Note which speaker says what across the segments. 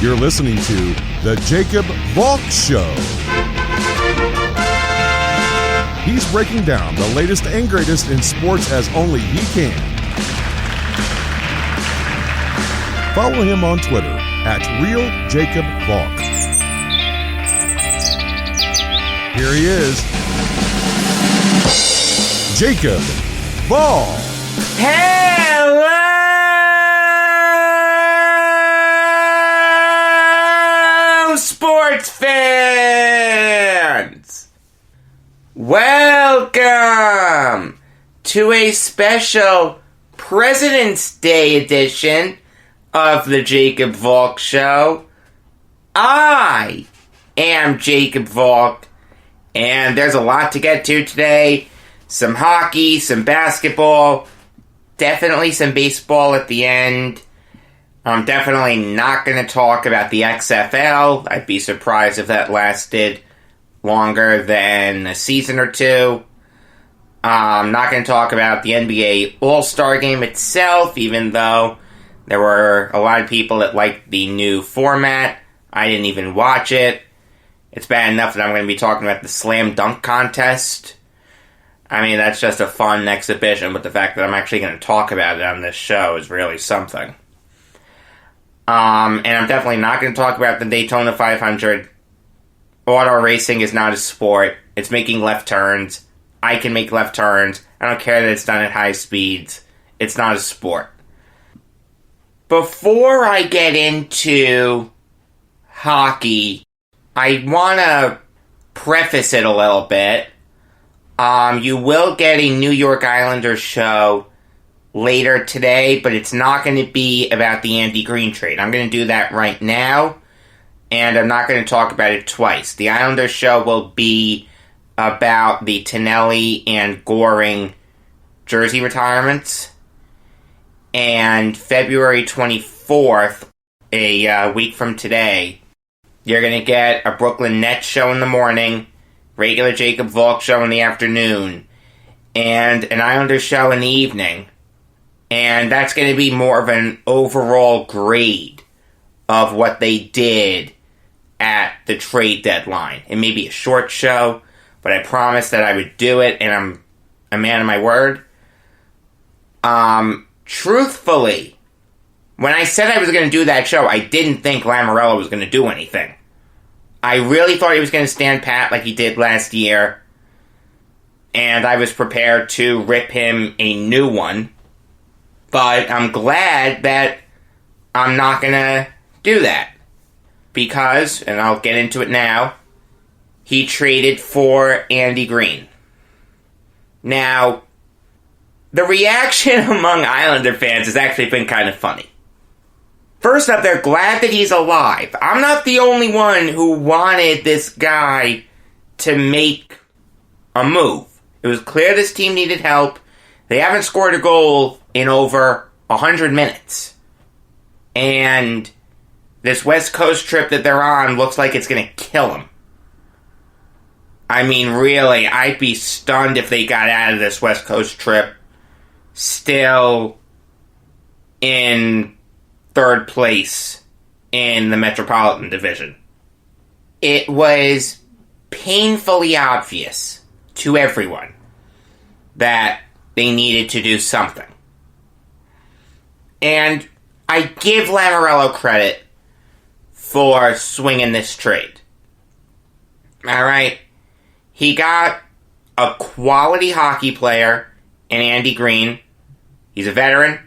Speaker 1: You're listening to The Jacob Valk Show. He's breaking down the latest and greatest in sports as only he can. Follow him on Twitter at RealJacobValk. Here he is, Jacob Valk.
Speaker 2: Hello, sports fans! Welcome to a special President's Day edition of the Jacob Valk Show. I am Jacob Valk, and there's a lot to get to today. Some hockey, some basketball, definitely some baseball at the end. I'm definitely not going to talk about the XFL. I'd be surprised if that lasted longer than a season or two. I'm not going to talk about the NBA All-Star Game itself, even though there were a lot of people that liked the new format. I didn't even watch it. It's bad enough that I'm going to be talking about the Slam Dunk Contest. I mean, that's just a fun exhibition, but the fact that I'm actually going to talk about it on this show is really something. And I'm definitely not going to talk about the Daytona 500. Auto racing is not a sport. It's making left turns. I can make left turns. I don't care that it's done at high speeds. It's not a sport. Before I get into hockey, I want to preface it a little bit. You will get a New York Islanders show later today, but it's not going to be about the Andy Green trade. I'm going to do that right now, and I'm not going to talk about it twice. The Islanders show will be about the Tonelli and Goring jersey retirements. And February 24th, a week from today, you're going to get a Brooklyn Nets show in the morning, regular Jacob Valk show in the afternoon, and an Islanders show in the evening. And that's going to be more of an overall grade of what they did at the trade deadline. It may be a short show, but I promised that I would do it, and I'm a man of my word. Truthfully, when I said I was going to do that show, I didn't think Lamoriello was going to do anything. I really thought he was going to stand pat like he did last year, and I was prepared to rip him a new one. But I'm glad that I'm not going to do that. Because, and I'll get into it now, he traded for Andy Green. Now, the reaction among Islander fans has actually been kind of funny. First up, they're glad that he's alive. I'm not the only one who wanted this guy to make a move. It was clear this team needed help. They haven't scored a goal in over 100 minutes. And this West Coast trip that they're on looks like it's going to kill them. I mean, really, I'd be stunned if they got out of this West Coast trip still in third place in the Metropolitan Division. It was painfully obvious to everyone that they needed to do something. And I give Lamoriello credit for swinging this trade. Alright? He got a quality hockey player in Andy Green. He's a veteran,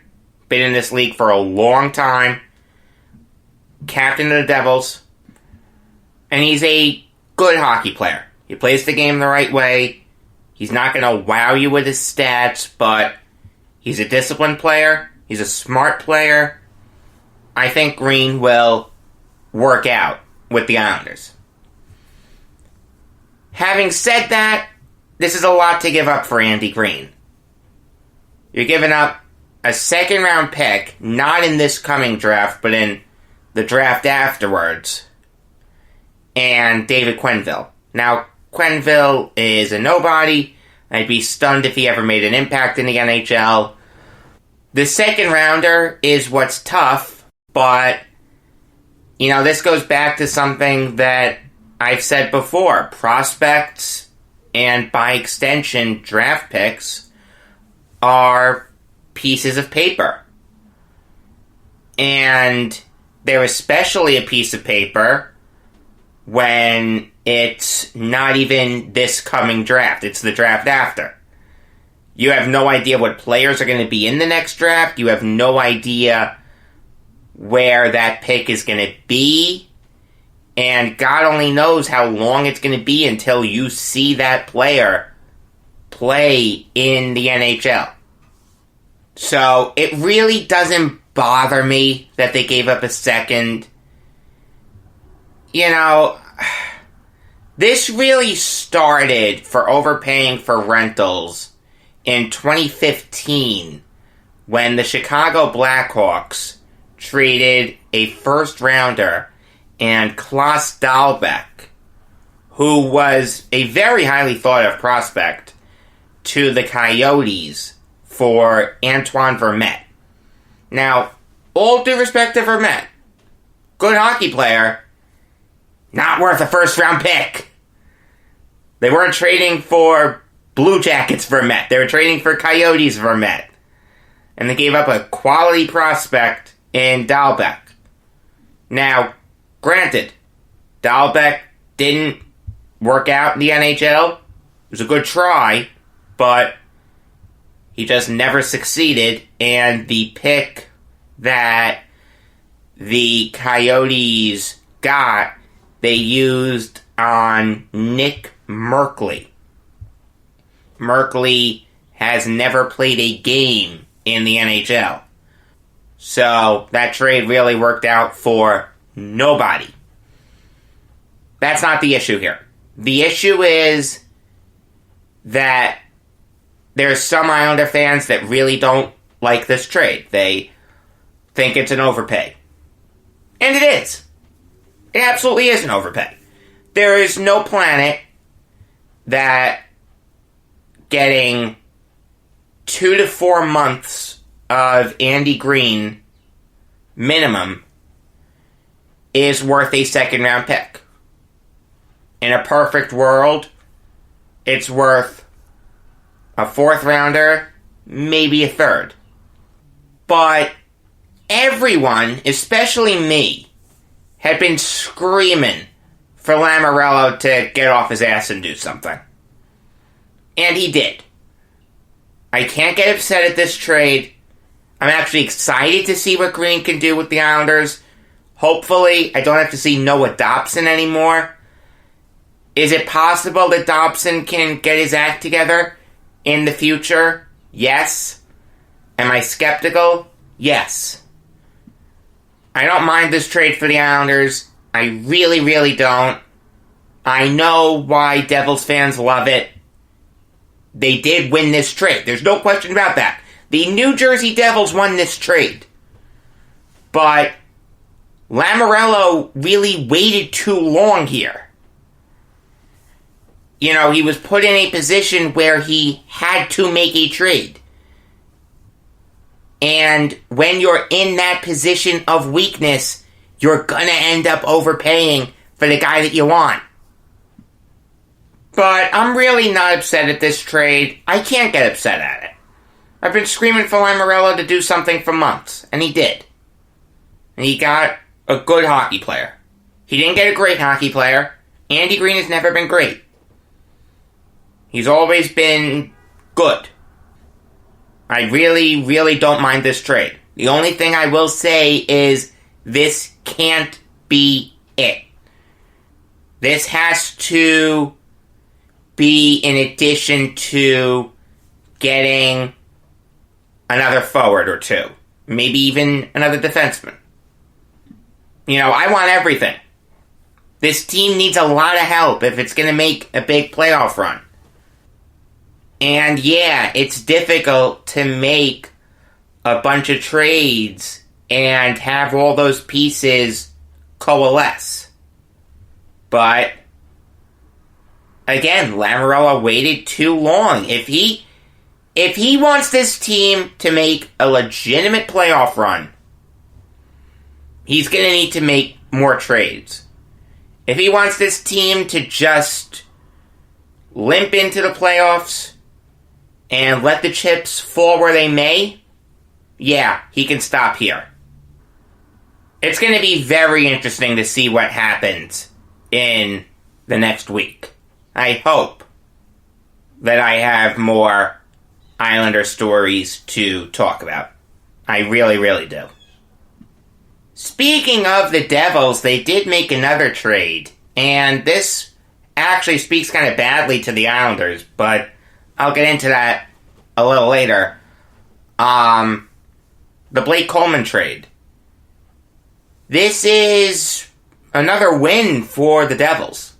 Speaker 2: been in this league for a long time, captain of the Devils, and he's a good hockey player. He plays the game the right way. He's not going to wow you with his stats, but he's a disciplined player. He's a smart player. I think Green will work out with the Islanders. Having said that, this is a lot to give up for Andy Green. You're giving up a second-round pick, not in this coming draft, but in the draft afterwards, and David Quenneville. Now, Quenneville is a nobody. I'd be stunned if he ever made an impact in the NHL. The second rounder is what's tough, but This goes back to something that I've said before. Prospects, and by extension, draft picks, are pieces of paper. And they're especially a piece of paper when it's not even this coming draft. It's the draft after. You have no idea what players are going to be in the next draft. You have no idea where that pick is going to be. And God only knows how long it's going to be until you see that player play in the NHL. So it really doesn't bother me that they gave up a second. This really started for overpaying for rentals in 2015 when the Chicago Blackhawks traded a first-rounder and Klaus Dahlbeck, who was a very highly thought-of prospect, to the Coyotes for Antoine Vermette. Now, all due respect to Vermette, good hockey player, not worth a first-round pick. They weren't trading for Blue Jackets Vermette. They were trading for Coyotes Vermette. And they gave up a quality prospect in Dahlbeck. Now, granted, Dahlbeck didn't work out in the NHL. It was a good try, but he just never succeeded. And the pick that the Coyotes got, they used on Nick Merkley. Merkley has never played a game in the NHL. So that trade really worked out for nobody. That's not the issue here. The issue is that there's some Islander fans that really don't like this trade. They think it's an overpay. And it is. It absolutely is an overpay. There is no planet that getting 2 to 4 months of Andy Green minimum is worth a second-round pick. In a perfect world, it's worth a fourth-rounder, maybe a third. But everyone, especially me, had been screaming for Lamoriello to get off his ass and do something. And he did. I can't get upset at this trade. I'm actually excited to see what Green can do with the Islanders. Hopefully, I don't have to see Noah Dobson anymore. Is it possible that Dobson can get his act together in the future? Yes. Am I skeptical? Yes. I don't mind this trade for the Islanders. I really, really don't. I know why Devils fans love it. They did win this trade. There's no question about that. The New Jersey Devils won this trade. But Lamoriello really waited too long here. He was put in a position where he had to make a trade. And when you're in that position of weakness, you're gonna end up overpaying for the guy that you want. But I'm really not upset at this trade. I can't get upset at it. I've been screaming for Lamoriello to do something for months, and he did. And he got a good hockey player. He didn't get a great hockey player. Andy Green has never been great. He's always been good. I really, really don't mind this trade. The only thing I will say is this can't be it. This has to be in addition to getting another forward or two. Maybe even another defenseman. I want everything. This team needs a lot of help if it's going to make a big playoff run. And yeah, it's difficult to make a bunch of trades and have all those pieces coalesce. But again, Lamoriello waited too long. If he wants this team to make a legitimate playoff run, he's going to need to make more trades. If he wants this team to just limp into the playoffs and let the chips fall where they may, yeah, he can stop here. It's going to be very interesting to see what happens in the next week. I hope that I have more Islander stories to talk about. I really, really do. Speaking of the Devils, they did make another trade, and this actually speaks kind of badly to the Islanders, but I'll get into that a little later. The Blake Coleman trade. This is another win for the Devils.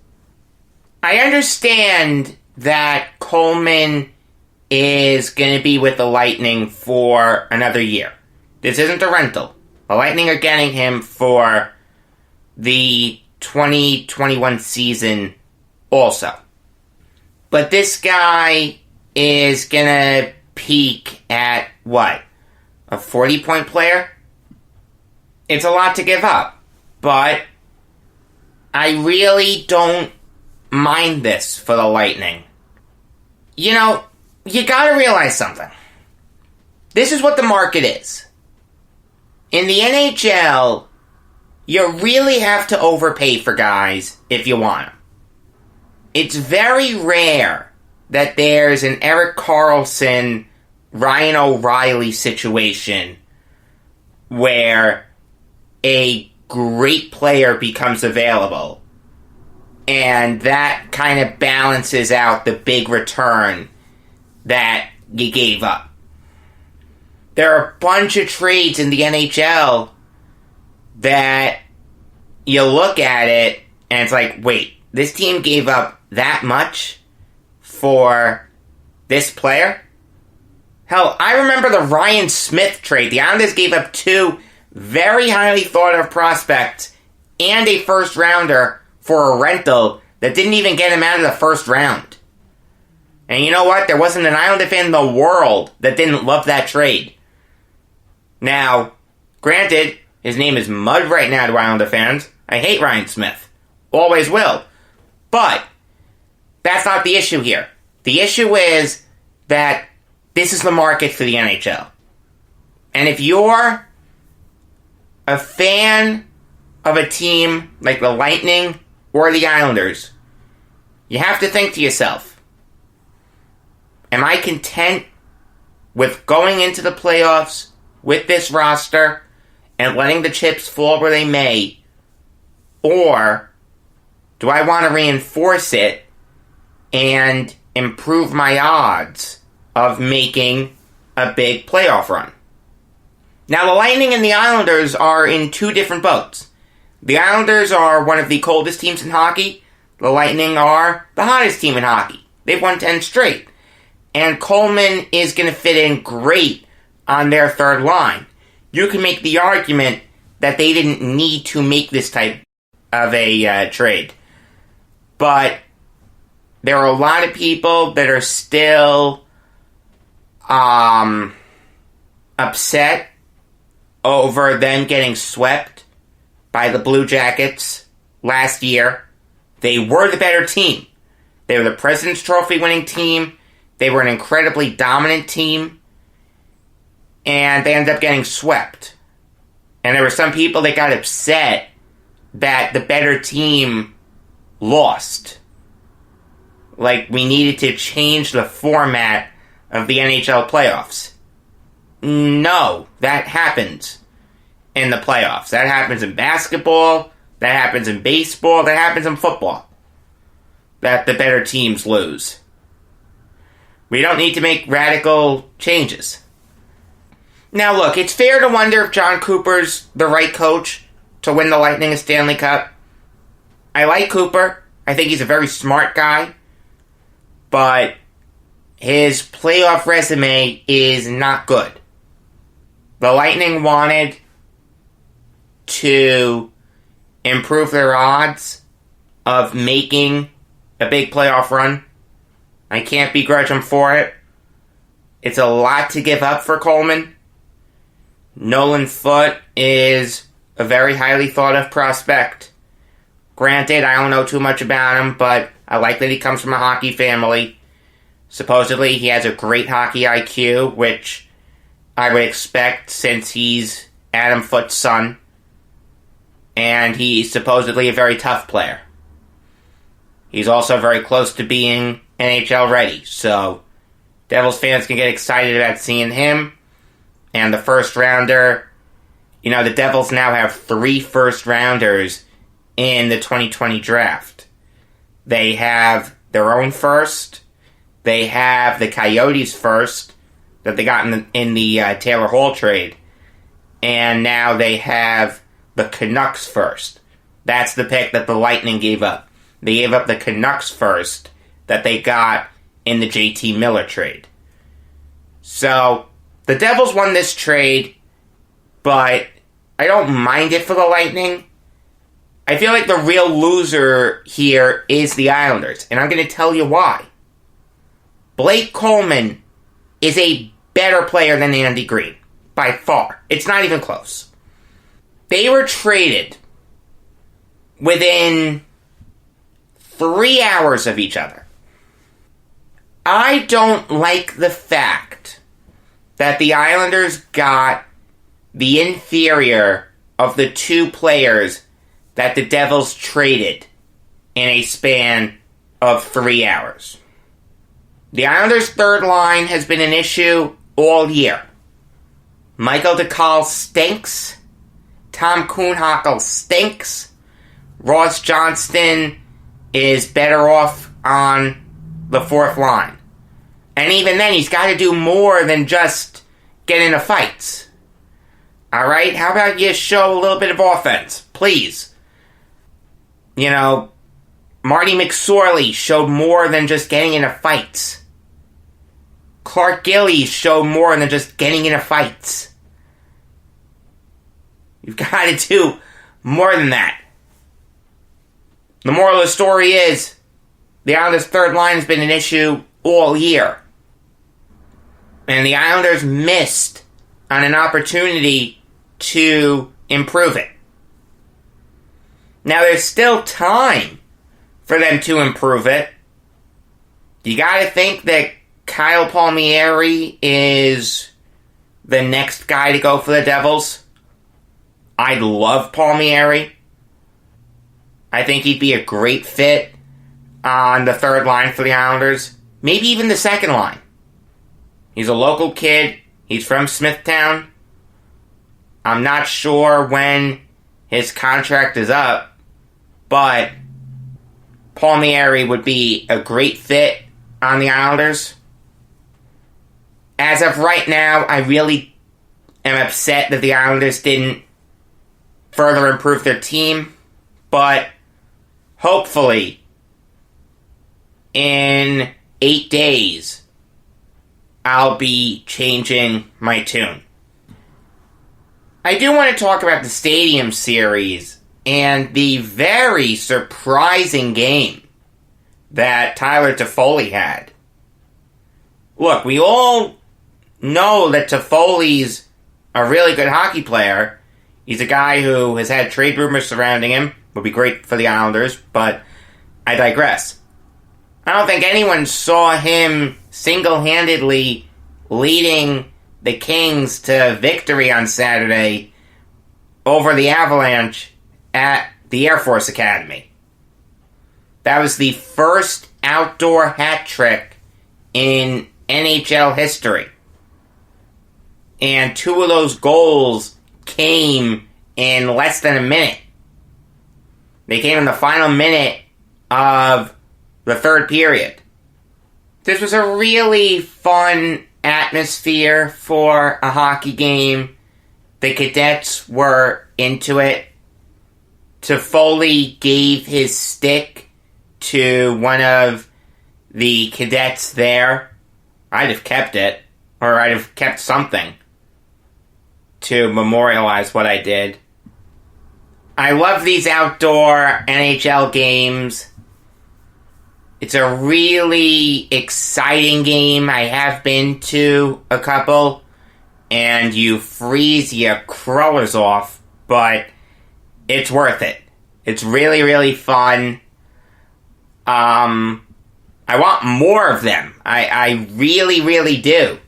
Speaker 2: I understand that Coleman is going to be with the Lightning for another year. This isn't a rental. The Lightning are getting him for the 2021 season also. But this guy is going to peak at, what, a 40-point player? It's a lot to give up. But I really don't mind this for the Lightning. You know, you gotta realize something. This is what the market is. In the NHL, you really have to overpay for guys if you want them. It's very rare that there's an Erik Karlsson, Ryan O'Reilly situation where a great player becomes available and that kind of balances out the big return that you gave up. There are a bunch of trades in the NHL that you look at it and it's like, wait, this team gave up that much for this player? Hell, I remember the Ryan Smith trade. The Islanders gave up 2 very highly thought of prospects and a first rounder for a rental that didn't even get him out of the first round. And you know what? There wasn't an Islander fan in the world that didn't love that trade. Now, granted, his name is mud right now to Islander fans. I hate Ryan Smith. Always will. But that's not the issue here. The issue is that this is the market for the NHL. And if you're a fan of a team like the Lightning or the Islanders, you have to think to yourself, am I content with going into the playoffs with this roster and letting the chips fall where they may? Or do I want to reinforce it and improve my odds of making a big playoff run? Now, the Lightning and the Islanders are in 2 different boats. The Islanders are one of the coldest teams in hockey. The Lightning are the hottest team in hockey. They've won 10 straight. And Coleman is going to fit in great on their third line. You can make the argument that they didn't need to make this type of a trade. But there are a lot of people that are still upset over them getting swept by the Blue Jackets last year. They were the better team. They were the President's Trophy winning team. They were an incredibly dominant team. And they ended up getting swept. And there were some people that got upset that the better team lost. Like, we needed to change the format of the NHL playoffs. No, that happens in the playoffs. That happens in basketball. That happens in baseball. That happens in football. That the better teams lose. We don't need to make radical changes. Now look, it's fair to wonder if John Cooper's the right coach to win the Lightning a Stanley Cup. I like Cooper. I think he's a very smart guy. But his playoff resume is not good. The Lightning wanted to improve their odds of making a big playoff run. I can't begrudge him for it. It's a lot to give up for Coleman. Nolan Foote is a very highly thought of prospect. Granted, I don't know too much about him, but I like that he comes from a hockey family. Supposedly, he has a great hockey IQ, which I would expect since he's Adam Foote's son. And he's supposedly a very tough player. He's also very close to being NHL ready, so Devils fans can get excited about seeing him. And the first rounder, you know, the Devils now have 3 first rounders in the 2020 draft. They have their own first. They have the Coyotes first that they got in the Taylor Hall trade. And now they have the Canucks first. That's the pick that the Lightning gave up. They gave up the Canucks first that they got in the JT Miller trade. So, the Devils won this trade, but I don't mind it for the Lightning. I feel like the real loser here is the Islanders, and I'm going to tell you why. Blake Coleman is a better player than Andy Green, by far. It's not even close. They were traded within 3 hours of each other. I don't like the fact that the Islanders got the inferior of the 2 players that the Devils traded in a span of 3 hours. The Islanders' third line has been an issue all year. Michael DeCal stinks. Tom Kuhnhackl stinks. Ross Johnston is better off on the 4th line. And even then, he's got to do more than just get into fights. Alright? How about you show a little bit of offense? Please. You know, Marty McSorley showed more than just getting into fights. Clark Gillies showed more than just getting into fights. You've got to do more than that. The moral of the story is, the Islanders' third line has been an issue all year. And the Islanders missed on an opportunity to improve it. Now, there's still time for them to improve it. You gotta think that Kyle Palmieri is the next guy to go for the Devils. I love Palmieri. I think he'd be a great fit on the third line for the Islanders. Maybe even the second line. He's a local kid. He's from Smithtown. I'm not sure when his contract is up, but Palmieri would be a great fit on the Islanders. As of right now, I really am upset that the Islanders didn't further improve their team, but hopefully in 8 days, I'll be changing my tune. I do want to talk about the Stadium Series and the very surprising game that Tyler Toffoli had. Look, we all know that Toffoli's a really good hockey player. He's a guy who has had trade rumors surrounding him. Would be great for the Islanders, but I digress. I don't think anyone saw him single-handedly leading the Kings to victory on Saturday over the Avalanche at the Air Force Academy. That was the first outdoor hat trick in NHL history. And 2 of those goals came in less than a minute. They came in the final minute of the third period. This was a really fun atmosphere for a hockey game. The cadets were into it. Toffoli gave his stick to one of the cadets there. I'd have kept it, or I'd have kept something to memorialize what I did. I love these outdoor NHL games. It's a really exciting game. I have been to a couple, and you freeze your crawlers off, but it's worth it. It's really, really fun. I want more of them. I really, really do.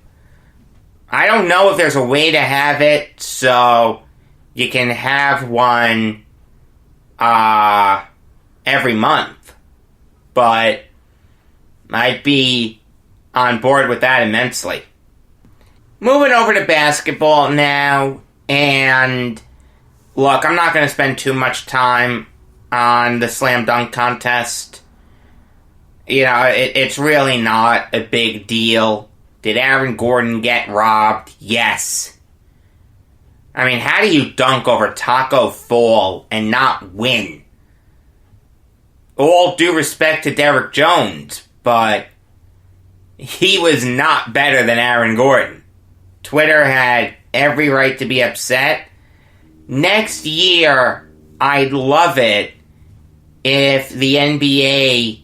Speaker 2: I don't know if there's a way to have it so you can have one every month, but I'd be on board with that immensely. Moving over to basketball now, and look, I'm not going to spend too much time on the slam dunk contest. You know, it's really not a big deal. Did Aaron Gordon get robbed? Yes. I mean, how do you dunk over Taco Fall and not win? All due respect to Derrick Jones, but he was not better than Aaron Gordon. Twitter had every right to be upset. Next year, I'd love it if the NBA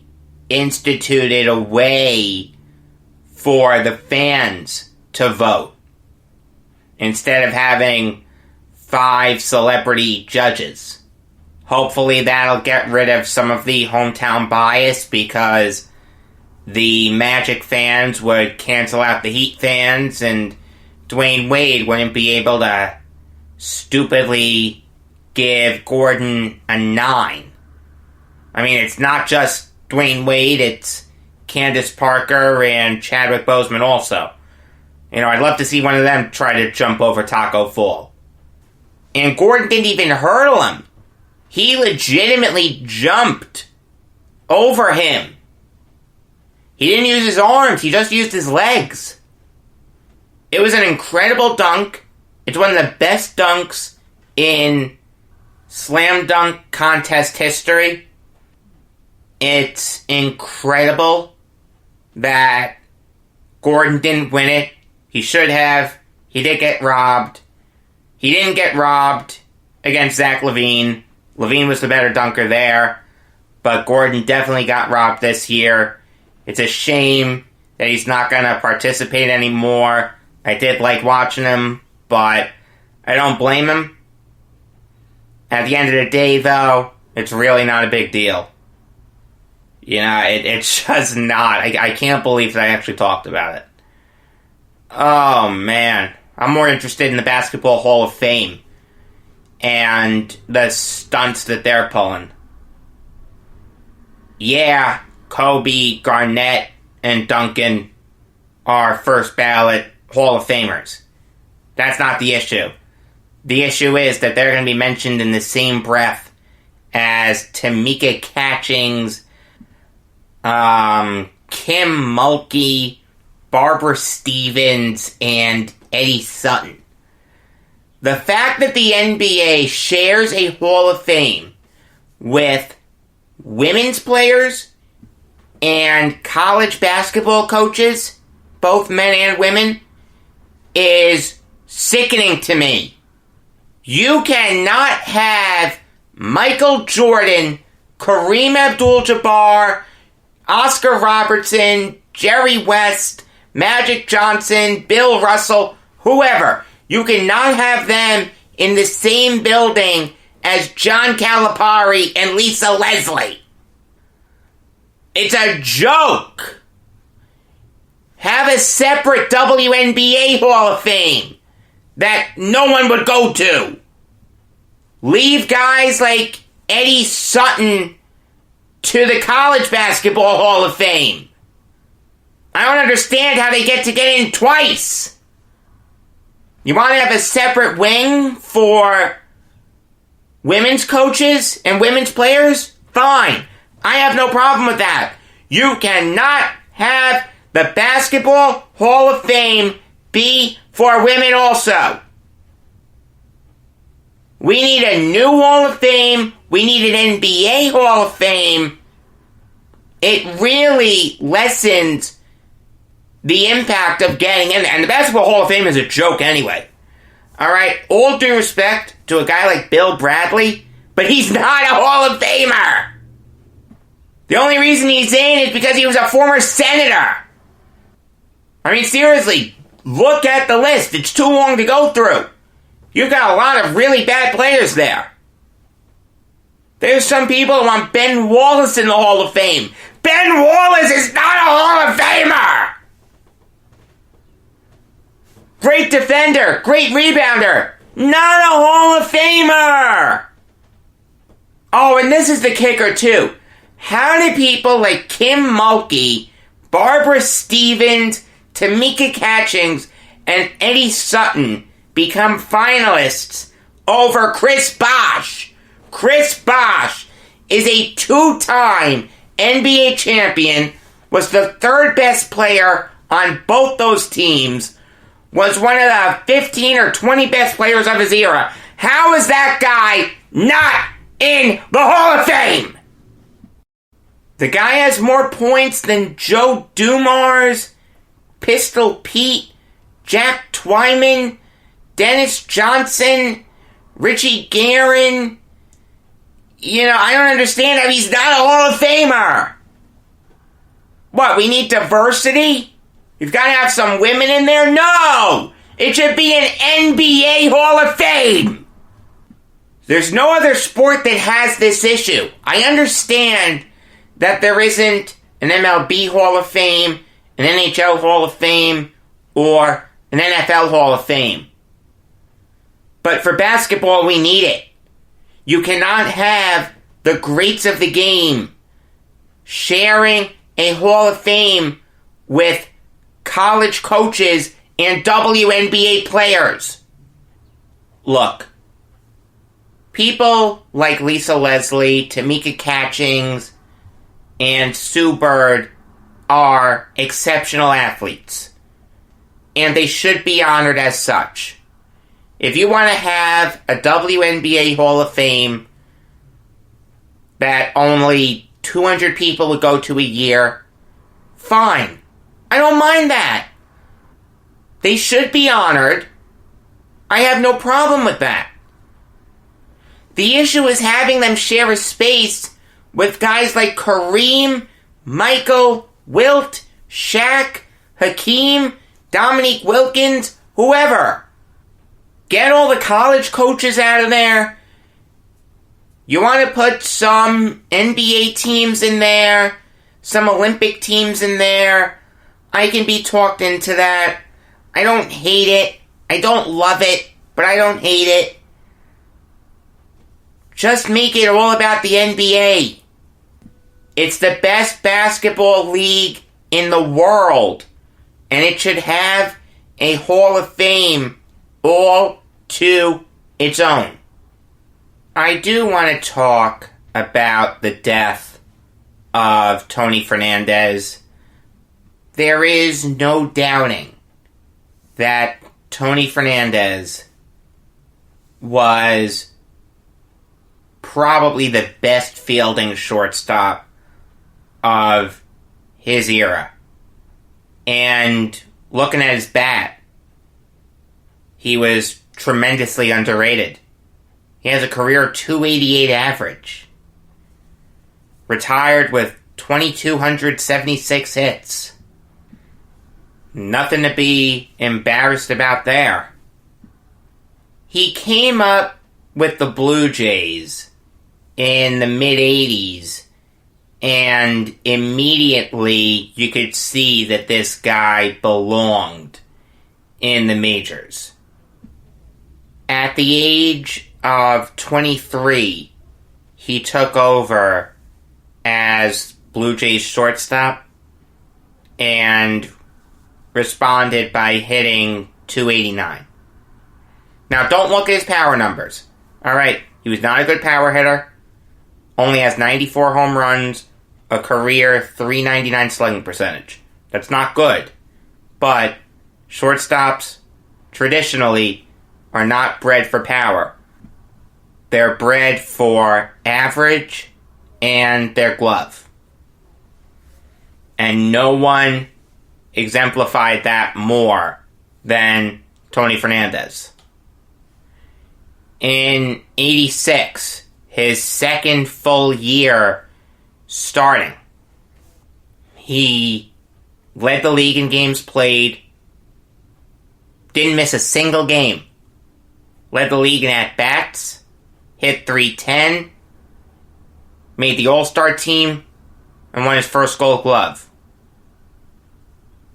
Speaker 2: instituted a way for the fans to vote instead of having 5 celebrity judges. Hopefully that'll get rid of some of the hometown bias, because the Magic fans would cancel out the Heat fans, and Dwayne Wade wouldn't be able to stupidly give Gordon a 9. I mean, it's not just Dwayne Wade, it's Candace Parker and Chadwick Boseman also. You know, I'd love to see one of them try to jump over Taco Fall. And Gordon didn't even hurdle him. He legitimately jumped over him. He didn't use his arms, he just used his legs. It was an incredible dunk. It's one of the best dunks in slam dunk contest history. It's incredible that Gordon didn't win it. He should have. He did get robbed. He didn't get robbed against Zach LaVine. LaVine was the better dunker there. But Gordon definitely got robbed this year. It's a shame that he's not going to participate anymore. I did like watching him, but I don't blame him. At the end of the day, though, it's really not a big deal. You know, it's just not. I can't believe that I actually talked about it. Oh, man. I'm more interested in the Basketball Hall of Fame and the stunts that they're pulling. Yeah, Kobe, Garnett, and Duncan are first ballot Hall of Famers. That's not the issue. The issue is that they're going to be mentioned in the same breath as Tamika Catchings, Kim Mulkey, Barbara Stevens, and Eddie Sutton. The fact that the NBA shares a Hall of Fame with women's players and college basketball coaches, both men and women, is sickening to me. You cannot have Michael Jordan, Kareem Abdul-Jabbar, Oscar Robertson, Jerry West, Magic Johnson, Bill Russell, whoever. You cannot have them in the same building as John Calipari and Lisa Leslie. It's a joke. Have a separate WNBA Hall of Fame that no one would go to. Leave guys like Eddie Sutton to the College Basketball Hall of Fame. I don't understand how they get in twice. You want to have a separate wing for women's coaches and women's players? Fine. I have no problem with that. You cannot have the Basketball Hall of Fame be for women also. We need a new Hall of Fame. We need an NBA Hall of Fame. It really lessens the impact of getting in there. And the Basketball Hall of Fame is a joke anyway. Alright, all due respect to a guy like Bill Bradley, but he's not a Hall of Famer. The only reason he's in is because he was a former senator. I mean, seriously, look at the list. It's too long to go through. You've got a lot of really bad players there. There's some people who want Ben Wallace in the Hall of Fame. Ben Wallace is not a Hall of Famer! Great defender, great rebounder, not a Hall of Famer! Oh, and this is the kicker too. How did people like Kim Mulkey, Barbara Stevens, Tamika Catchings, and Eddie Sutton become finalists over Chris Bosh? Chris Bosh is a two-time NBA champion, was the third best player on both those teams, was one of the 15 or 20 best players of his era. How is that guy not in the Hall of Fame? The guy has more points than Joe Dumars, Pistol Pete, Jack Twyman, Dennis Johnson, Richie Guerin. I don't understand how he's not a Hall of Famer. What, we need diversity? You've got to have some women in there? No! It should be an NBA Hall of Fame! There's no other sport that has this issue. I understand that there isn't an MLB Hall of Fame, an NHL Hall of Fame, or an NFL Hall of Fame. But for basketball, we need it. You cannot have the greats of the game sharing a Hall of Fame with college coaches and WNBA players. Look, people like Lisa Leslie, Tamika Catchings, and Sue Bird are exceptional athletes, and they should be honored as such. If you want to have a WNBA Hall of Fame that only 200 people would go to a year, fine. I don't mind that. They should be honored. I have no problem with that. The issue is having them share a space with guys like Kareem, Michael, Wilt, Shaq, Hakeem, Dominique Wilkins, whoever. Get all the college coaches out of there. You want to put some NBA teams in there, some Olympic teams in there. I can be talked into that. I don't hate it. I don't love it, but I don't hate it. Just make it all about the NBA. It's the best basketball league in the world, and it should have a Hall of Fame all to its own. I do want to talk about the death of Tony Fernandez. There is no doubting that Tony Fernandez was probably the best fielding shortstop of his era. And looking at his bat, he was tremendously underrated. He has a career .288 average. Retired with 2,276 hits. Nothing to be embarrassed about there. He came up with the Blue Jays in the mid-'80s, and immediately you could see that this guy belonged in the majors. At the age of 23, he took over as Blue Jays shortstop and responded by hitting .289. Now, don't look at his power numbers. Alright, he was not a good power hitter. Only has 94 home runs, a career .399 slugging percentage. That's not good. But shortstops, traditionally, are not bred for power. They're bred for average and their glove. And no one exemplified that more than Tony Fernandez. In '86, his second full year starting, he led the league in games played, didn't miss a single game, led the league in at-bats, hit .310, made the All-Star team, and won his first Gold Glove.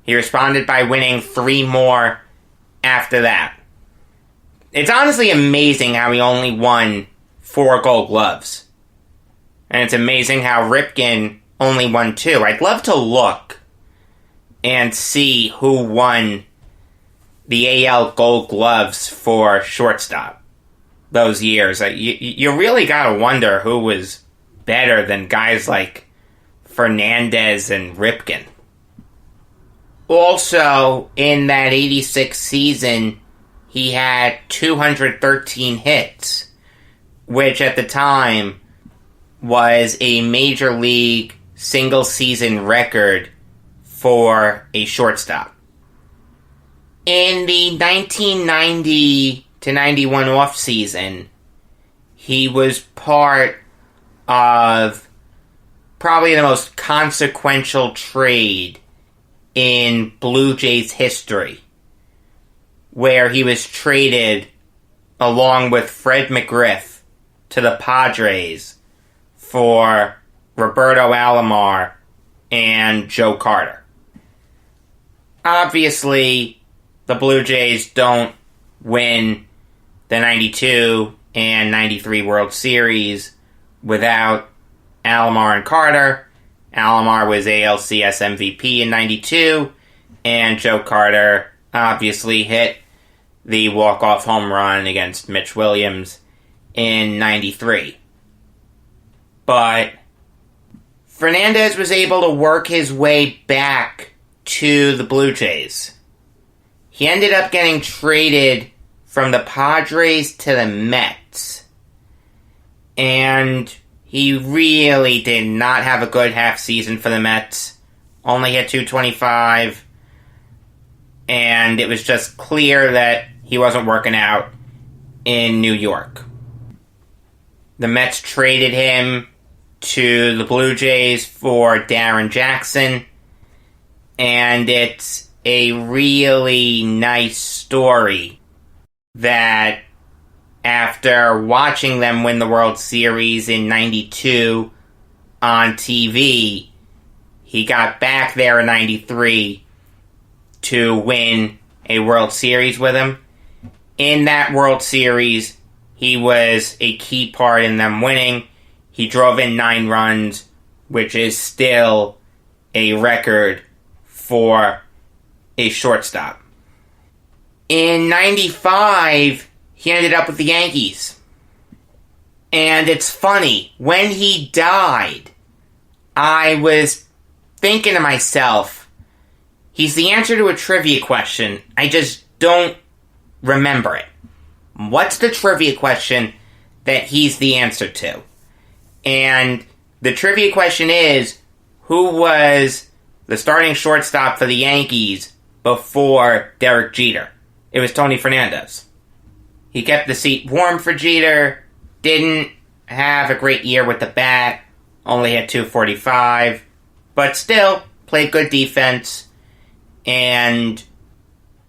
Speaker 2: He responded by winning 3 more after that. It's honestly amazing how he only won 4 Gold Gloves. And it's amazing how Ripken only won 2. I'd love to look and see who won the AL Gold Gloves for shortstop those years. You really gotta wonder who was better than guys like Fernandez and Ripken. Also, in that 86 season, he had 213 hits, which at the time was a major league single-season record for a shortstop. In the 1990 to 91 offseason, he was part of probably the most consequential trade in Blue Jays history, where he was traded along with Fred McGriff to the Padres for Roberto Alomar and Joe Carter. Obviously, the Blue Jays don't win the 92 and 93 World Series without Alomar and Carter. Alomar was ALCS MVP in 92, and Joe Carter obviously hit the walk-off home run against Mitch Williams in 93. But Fernandez was able to work his way back to the Blue Jays. He ended up getting traded from the Padres to the Mets. And he really did not have a good half season for the Mets. Only hit .225. And it was just clear that he wasn't working out in New York. The Mets traded him to the Blue Jays for Darren Jackson. And it's a really nice story that after watching them win the World Series in 92 on TV, he got back there in 93 to win a World Series with them. In that World Series, he was a key part in them winning. He drove in 9 runs, which is still a record for a shortstop. In 95, he ended up with the Yankees. And it's funny, when he died, I was thinking to myself, he's the answer to a trivia question, I just don't remember it. What's the trivia question that he's the answer to? And the trivia question is, who was the starting shortstop for the Yankees before Derek Jeter? It was Tony Fernandez. He kept the seat warm for Jeter, didn't have a great year with the bat, only had .245, but still played good defense and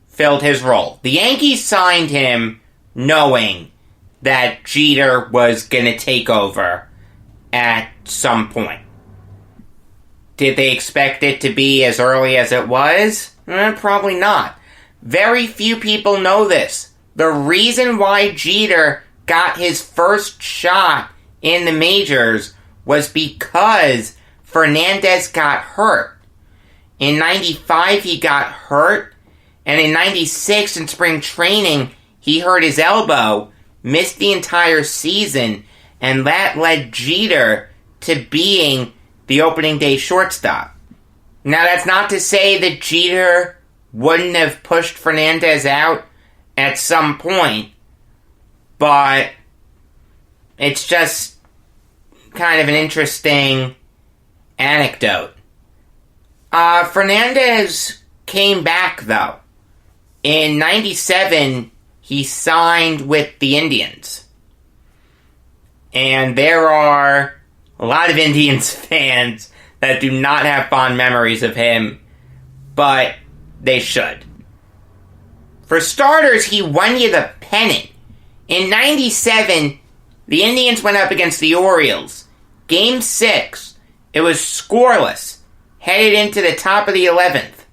Speaker 2: filled his role. The Yankees signed him knowing that Jeter was going to take over at some point. Did they expect it to be as early as it was? Probably not. Very few people know this. The reason why Jeter got his first shot in the majors was because Fernandez got hurt. In 95, he got hurt, and in 96, in spring training, he hurt his elbow, missed the entire season, and that led Jeter to being the opening day shortstop. Now, that's not to say that Jeter wouldn't have pushed Fernandez out at some point, but it's just kind of an interesting anecdote. Fernandez came back, though. In 97, he signed with the Indians. And there are a lot of Indians fans that do not have fond memories of him, but they should. For starters, he won you the pennant. In 97, the Indians went up against the Orioles. Game 6, it was scoreless, headed into the top of the 11th.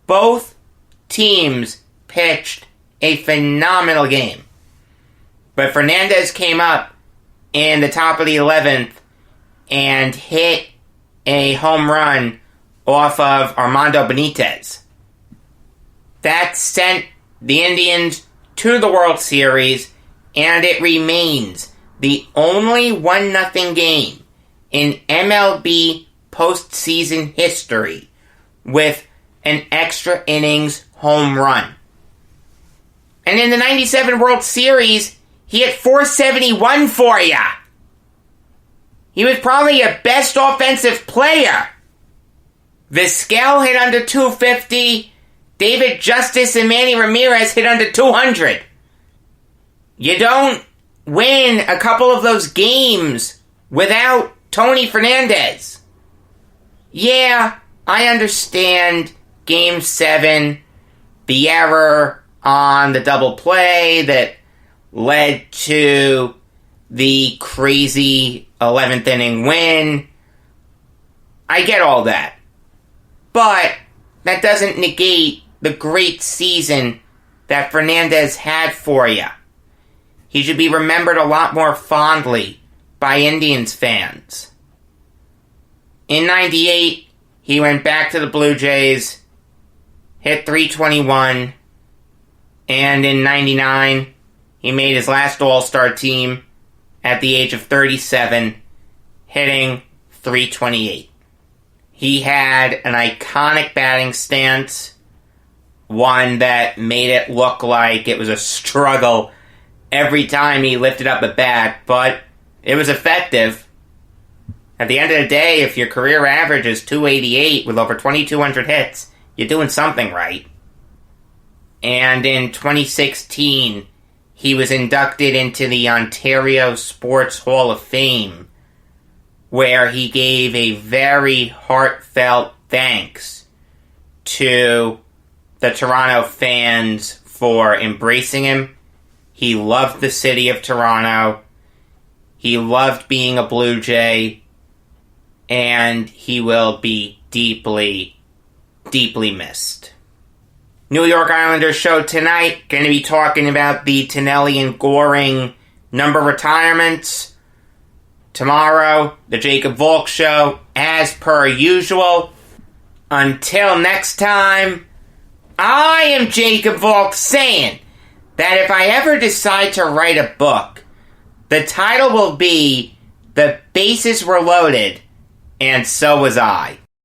Speaker 2: Both teams pitched a phenomenal game. But Fernandez came up in the top of the 11th and hit a home run off of Armando Benitez. That sent the Indians to the World Series, and it remains the only 1-0 game in MLB postseason history with an extra innings home run. And in the 97 World Series, he hit .471 for ya. He was probably your best offensive player. Vizquel hit under 250. David Justice and Manny Ramirez hit under 200. You don't win a couple of those games without Tony Fernandez. Yeah, I understand Game 7, the error on the double play that led to the crazy 11th inning win. I get all that. But that doesn't negate the great season that Fernandez had for you. He should be remembered a lot more fondly by Indians fans. In 98, he went back to the Blue Jays, hit .321, and in 99, he made his last All-Star team at the age of 37, hitting .328. He had an iconic batting stance, one that made it look like it was a struggle every time he lifted up a bat, but it was effective. At the end of the day, if your career average is .288 with over 2,200 hits, you're doing something right. And in 2016, he was inducted into the Ontario Sports Hall of Fame, where he gave a very heartfelt thanks to the Toronto fans for embracing him. He loved the city of Toronto. He loved being a Blue Jay. And he will be deeply, deeply missed. New York Islanders show tonight. Going to be talking about the Tonelli and Goring number retirements. Tomorrow, the Jacob Valk show, as per usual. Until next time, I am Jacob Valk saying that if I ever decide to write a book, the title will be The Bases Were Loaded, and So Was I.